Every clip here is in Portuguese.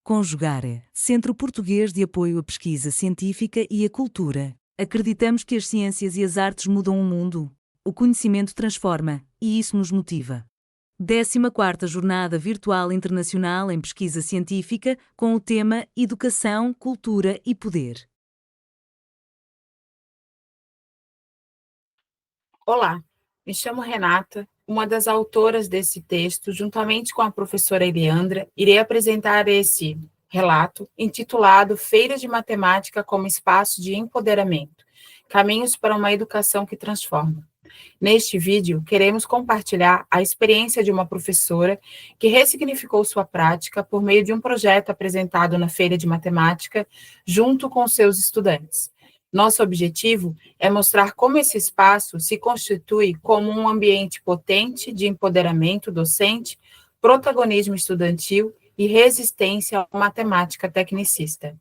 Conjugare, Centro Português de Apoio à Pesquisa Científica e à Cultura. Acreditamos que as ciências e as artes mudam o mundo. O conhecimento transforma, e isso nos motiva. 14ª Jornada Virtual Internacional em Pesquisa Científica, com o tema Educação, Cultura e Poder. Olá, me chamo Renata, uma das autoras desse texto, juntamente com a professora Eliandra, irei apresentar esse relato intitulado Feira de Matemática como Espaço de Empoderamento, Caminhos para uma Educação que Transforma. Neste vídeo, queremos compartilhar a experiência de uma professora que ressignificou sua prática por meio de um projeto apresentado na Feira de Matemática junto com seus estudantes. Nosso objetivo é mostrar como esse espaço se constitui como um ambiente potente de empoderamento docente, protagonismo estudantil e resistência à matemática tecnicista.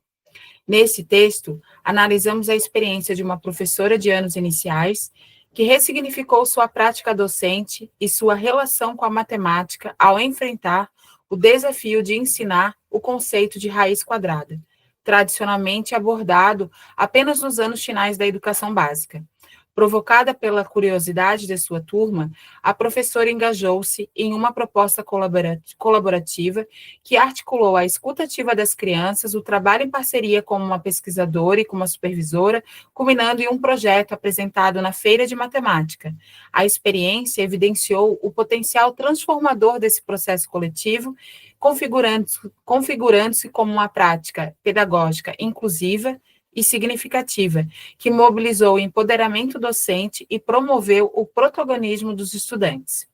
Nesse texto, analisamos a experiência de uma professora de anos iniciais que ressignificou sua prática docente e sua relação com a matemática ao enfrentar o desafio de ensinar o conceito de raiz quadrada, tradicionalmente abordado apenas nos anos finais da educação básica. Provocada pela curiosidade de sua turma, a professora engajou-se em uma proposta colaborativa que articulou a escuta ativa das crianças, o trabalho em parceria com uma pesquisadora e com uma supervisora, culminando em um projeto apresentado na Feira de Matemática. A experiência evidenciou o potencial transformador desse processo coletivo, configurando-se como uma prática pedagógica inclusiva e significativa, que mobilizou o empoderamento docente e promoveu o protagonismo dos estudantes.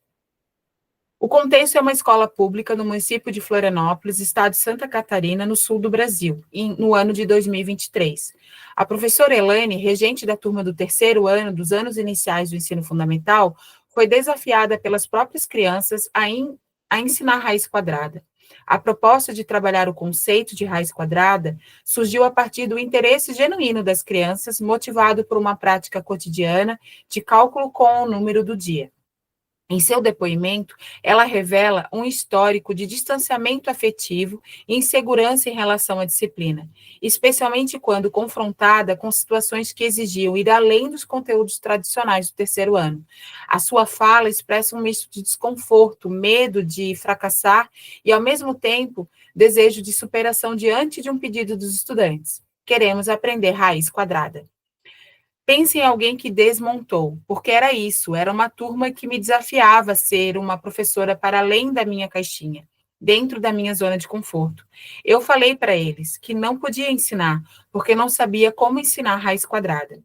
O contexto é uma escola pública no município de Florianópolis, estado de Santa Catarina, no sul do Brasil, no ano de 2023. A professora Elaine, regente da turma do 3º ano dos anos iniciais do ensino fundamental, foi desafiada pelas próprias crianças a ensinar raiz quadrada. A proposta de trabalhar o conceito de raiz quadrada surgiu a partir do interesse genuíno das crianças, motivado por uma prática cotidiana de cálculo com o número do dia. Em seu depoimento, ela revela um histórico de distanciamento afetivo e insegurança em relação à disciplina, especialmente quando confrontada com situações que exigiam ir além dos conteúdos tradicionais do 3º ano. A sua fala expressa um misto de desconforto, medo de fracassar e, ao mesmo tempo, desejo de superação diante de um pedido dos estudantes. Queremos aprender raiz quadrada. Pense em alguém que desmontou, porque era isso, era uma turma que me desafiava a ser uma professora para além da minha caixinha, dentro da minha zona de conforto. Eu falei para eles que não podia ensinar, porque não sabia como ensinar raiz quadrada.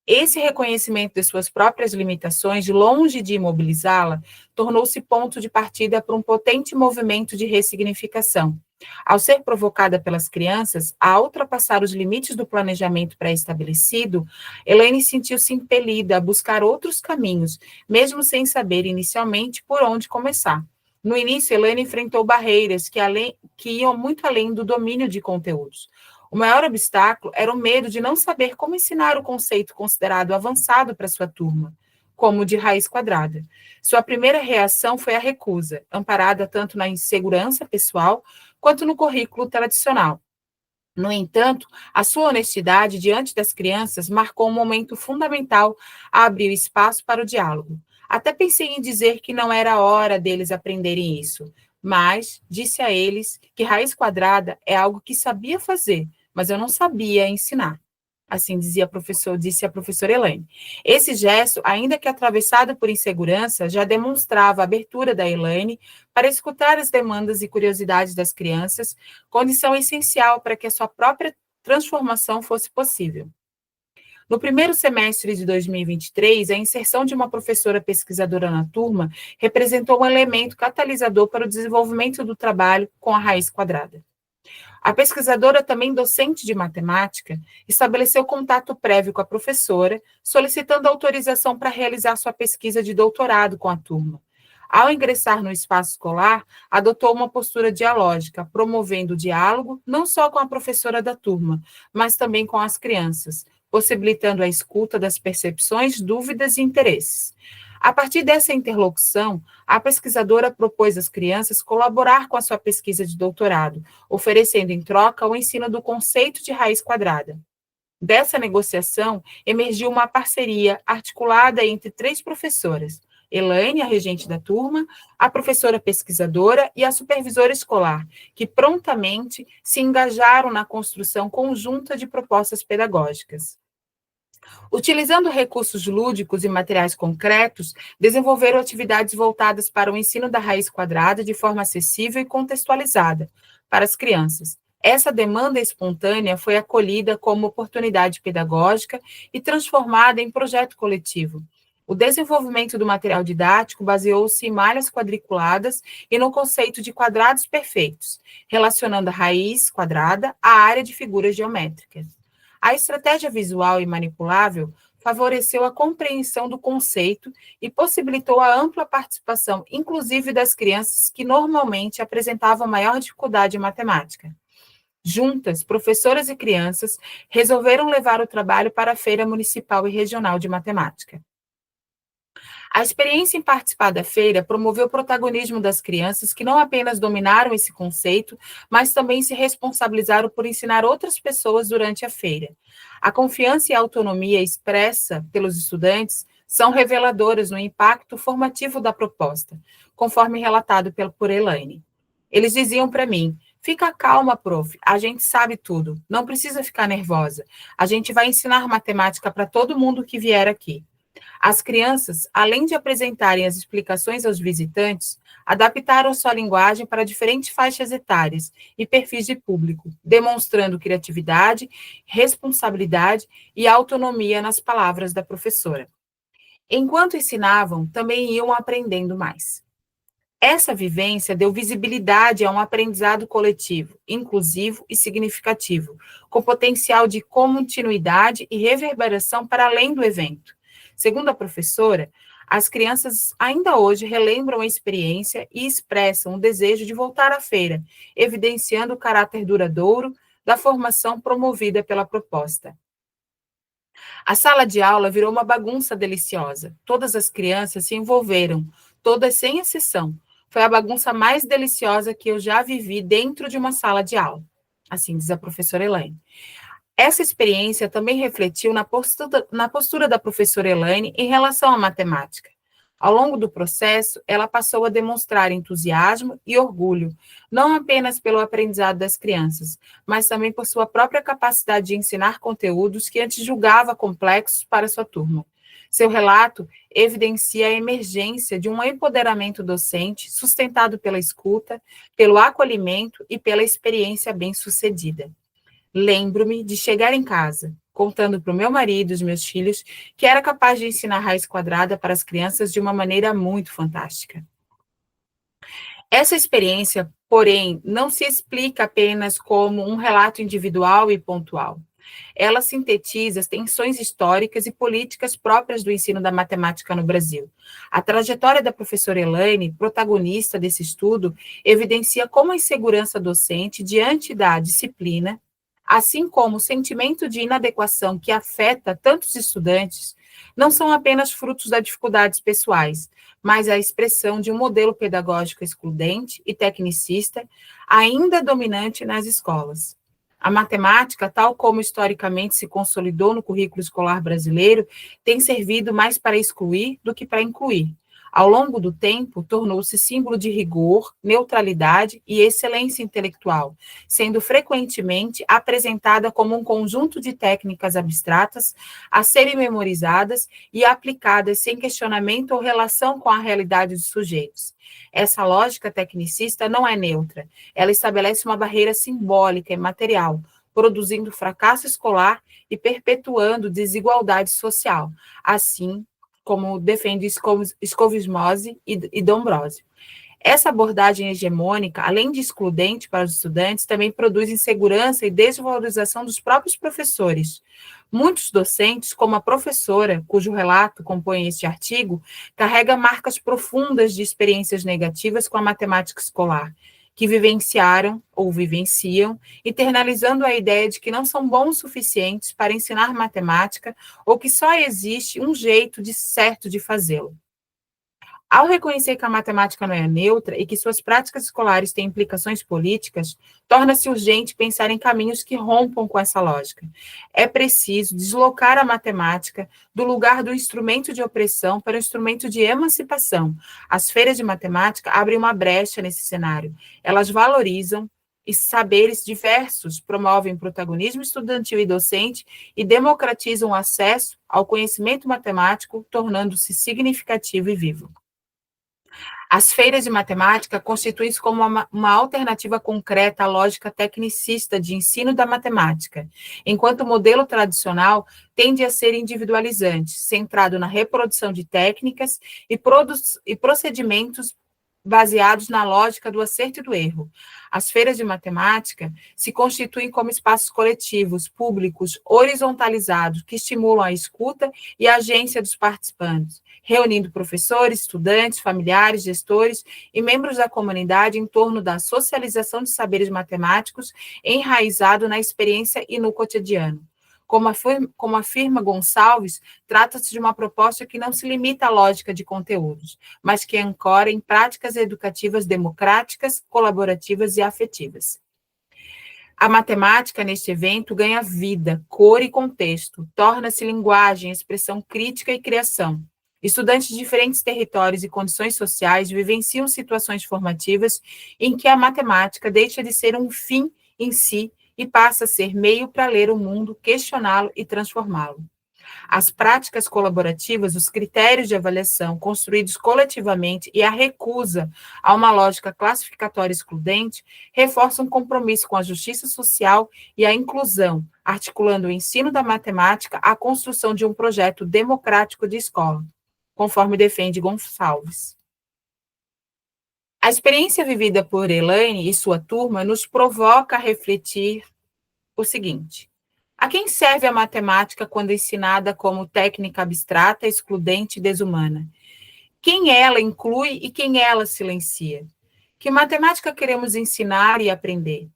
Esse reconhecimento de suas próprias limitações, longe de imobilizá-la, tornou-se ponto de partida para um potente movimento de ressignificação. Ao ser provocada pelas crianças a ultrapassar os limites do planejamento pré-estabelecido, Elaine sentiu-se impelida a buscar outros caminhos, mesmo sem saber inicialmente por onde começar. No início, Elaine enfrentou barreiras que iam muito além do domínio de conteúdos. O maior obstáculo era o medo de não saber como ensinar o conceito considerado avançado para sua turma, como o de raiz quadrada. Sua primeira reação foi a recusa, amparada tanto na insegurança pessoal quanto no currículo tradicional. No entanto, a sua honestidade diante das crianças marcou um momento fundamental a abrir espaço para o diálogo. Até pensei em dizer que não era hora deles aprenderem isso, mas disse a eles que raiz quadrada é algo que sabia fazer, mas eu não sabia ensinar. Assim disse a professora Elaine. Esse gesto, ainda que atravessado por insegurança, já demonstrava a abertura da Elaine para escutar as demandas e curiosidades das crianças, condição essencial para que a sua própria transformação fosse possível. No primeiro semestre de 2023, a inserção de uma professora pesquisadora na turma representou um elemento catalisador para o desenvolvimento do trabalho com a raiz quadrada. A pesquisadora, também docente de matemática, estabeleceu contato prévio com a professora, solicitando autorização para realizar sua pesquisa de doutorado com a turma. Ao ingressar no espaço escolar, adotou uma postura dialógica, promovendo o diálogo não só com a professora da turma, mas também com as crianças, possibilitando a escuta das percepções, dúvidas e interesses. A partir dessa interlocução, a pesquisadora propôs às crianças colaborar com a sua pesquisa de doutorado, oferecendo em troca o ensino do conceito de raiz quadrada. Dessa negociação, emergiu uma parceria articulada entre 3 professoras: Elaine, a regente da turma, a professora pesquisadora e a supervisora escolar, que prontamente se engajaram na construção conjunta de propostas pedagógicas. Utilizando recursos lúdicos e materiais concretos, desenvolveram atividades voltadas para o ensino da raiz quadrada de forma acessível e contextualizada para as crianças. Essa demanda espontânea foi acolhida como oportunidade pedagógica e transformada em projeto coletivo. O desenvolvimento do material didático baseou-se em malhas quadriculadas e no conceito de quadrados perfeitos, relacionando a raiz quadrada à área de figuras geométricas. A estratégia visual e manipulável favoreceu a compreensão do conceito e possibilitou a ampla participação, inclusive das crianças que normalmente apresentavam maior dificuldade em matemática. Juntas, professoras e crianças resolveram levar o trabalho para a Feira Municipal e Regional de Matemática. A experiência em participar da feira promoveu o protagonismo das crianças que não apenas dominaram esse conceito, mas também se responsabilizaram por ensinar outras pessoas durante a feira. A confiança e a autonomia expressa pelos estudantes são reveladoras no impacto formativo da proposta, conforme relatado por Elaine. Eles diziam para mim: fica calma, prof, a gente sabe tudo, não precisa ficar nervosa. A gente vai ensinar matemática para todo mundo que vier aqui. As crianças, além de apresentarem as explicações aos visitantes, adaptaram sua linguagem para diferentes faixas etárias e perfis de público, demonstrando criatividade, responsabilidade e autonomia nas palavras da professora. Enquanto ensinavam, também iam aprendendo mais. Essa vivência deu visibilidade a um aprendizado coletivo, inclusivo e significativo, com potencial de continuidade e reverberação para além do evento. Segundo a professora, as crianças ainda hoje relembram a experiência e expressam o desejo de voltar à feira, evidenciando o caráter duradouro da formação promovida pela proposta. A sala de aula virou uma bagunça deliciosa. Todas as crianças se envolveram, todas sem exceção. Foi a bagunça mais deliciosa que eu já vivi dentro de uma sala de aula, assim diz a professora Elaine. Essa experiência também refletiu na postura da professora Elaine em relação à matemática. Ao longo do processo, ela passou a demonstrar entusiasmo e orgulho, não apenas pelo aprendizado das crianças, mas também por sua própria capacidade de ensinar conteúdos que antes julgava complexos para sua turma. Seu relato evidencia a emergência de um empoderamento docente sustentado pela escuta, pelo acolhimento e pela experiência bem-sucedida. Lembro-me de chegar em casa, contando para o meu marido e os meus filhos que era capaz de ensinar raiz quadrada para as crianças de uma maneira muito fantástica. Essa experiência, porém, não se explica apenas como um relato individual e pontual. Ela sintetiza as tensões históricas e políticas próprias do ensino da matemática no Brasil. A trajetória da professora Elaine, protagonista desse estudo, evidencia como a insegurança docente diante da disciplina, assim como o sentimento de inadequação que afeta tantos estudantes, não são apenas frutos das dificuldades pessoais, mas a expressão de um modelo pedagógico excludente e tecnicista ainda dominante nas escolas. A matemática, tal como historicamente se consolidou no currículo escolar brasileiro, tem servido mais para excluir do que para incluir. Ao longo do tempo, tornou-se símbolo de rigor, neutralidade e excelência intelectual, sendo frequentemente apresentada como um conjunto de técnicas abstratas a serem memorizadas e aplicadas sem questionamento ou relação com a realidade dos sujeitos. Essa lógica tecnicista não é neutra, ela estabelece uma barreira simbólica e material, produzindo fracasso escolar e perpetuando desigualdade social, assim como defende Scovimose e Dombrosio. Essa abordagem hegemônica, além de excludente para os estudantes, também produz insegurança e desvalorização dos próprios professores. Muitos docentes, como a professora, cujo relato compõe este artigo, carrega marcas profundas de experiências negativas com a matemática escolar, que vivenciaram ou vivenciam, internalizando a ideia de que não são bons o suficientes para ensinar matemática ou que só existe um jeito certo de fazê-lo. Ao reconhecer que a matemática não é neutra e que suas práticas escolares têm implicações políticas, torna-se urgente pensar em caminhos que rompam com essa lógica. É preciso deslocar a matemática do lugar do instrumento de opressão para o instrumento de emancipação. As feiras de matemática abrem uma brecha nesse cenário. Elas valorizam e saberes diversos, promovem protagonismo estudantil e docente e democratizam o acesso ao conhecimento matemático, tornando-se significativo e vivo. As feiras de matemática constituem-se como uma alternativa concreta à lógica tecnicista de ensino da matemática, enquanto o modelo tradicional tende a ser individualizante, centrado na reprodução de técnicas e procedimentos baseados na lógica do acerto e do erro. As feiras de matemática se constituem como espaços coletivos, públicos, horizontalizados, que estimulam a escuta e a agência dos participantes, reunindo professores, estudantes, familiares, gestores e membros da comunidade em torno da socialização de saberes matemáticos enraizado na experiência e no cotidiano. Como afirma Gonçalves, trata-se de uma proposta que não se limita à lógica de conteúdos, mas que ancora em práticas educativas democráticas, colaborativas e afetivas. A matemática, neste evento, ganha vida, cor e contexto, torna-se linguagem, expressão crítica e criação. Estudantes de diferentes territórios e condições sociais vivenciam situações formativas em que a matemática deixa de ser um fim em si e passa a ser meio para ler o mundo, questioná-lo e transformá-lo. As práticas colaborativas, os critérios de avaliação construídos coletivamente e a recusa a uma lógica classificatória excludente reforçam um compromisso com a justiça social e a inclusão, articulando o ensino da matemática à construção de um projeto democrático de escola, conforme defende Gonçalves. A experiência vivida por Elaine e sua turma nos provoca a refletir o seguinte: a quem serve a matemática quando ensinada como técnica abstrata, excludente e desumana? Quem ela inclui e quem ela silencia? Que matemática queremos ensinar e aprender?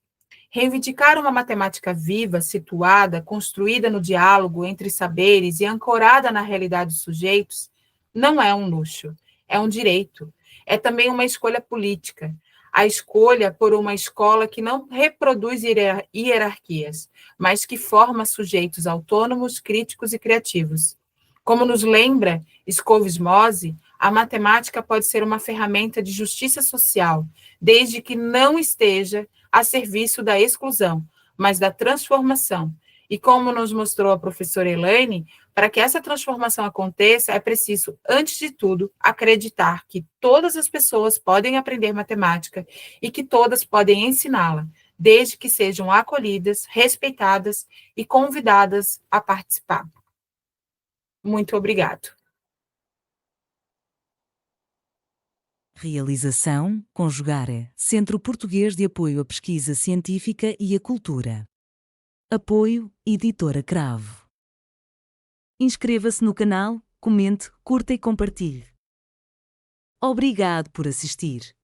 Reivindicar uma matemática viva, situada, construída no diálogo entre saberes e ancorada na realidade dos sujeitos, não é um luxo, é um direito. É também uma escolha política. A escolha por uma escola que não reproduz hierarquias, mas que forma sujeitos autônomos, críticos e criativos. Como nos lembra Scovis Mose, a matemática pode ser uma ferramenta de justiça social, desde que não esteja a serviço da exclusão, mas da transformação. E como nos mostrou a professora Elaine, para que essa transformação aconteça, é preciso, antes de tudo, acreditar que todas as pessoas podem aprender matemática e que todas podem ensiná-la, desde que sejam acolhidas, respeitadas e convidadas a participar. Muito obrigado. Realização, Conjugare, Centro Português de Apoio à Pesquisa Científica e à Cultura. Apoio, Editora Cravo. Inscreva-se no canal, comente, curta e compartilhe. Obrigado por assistir.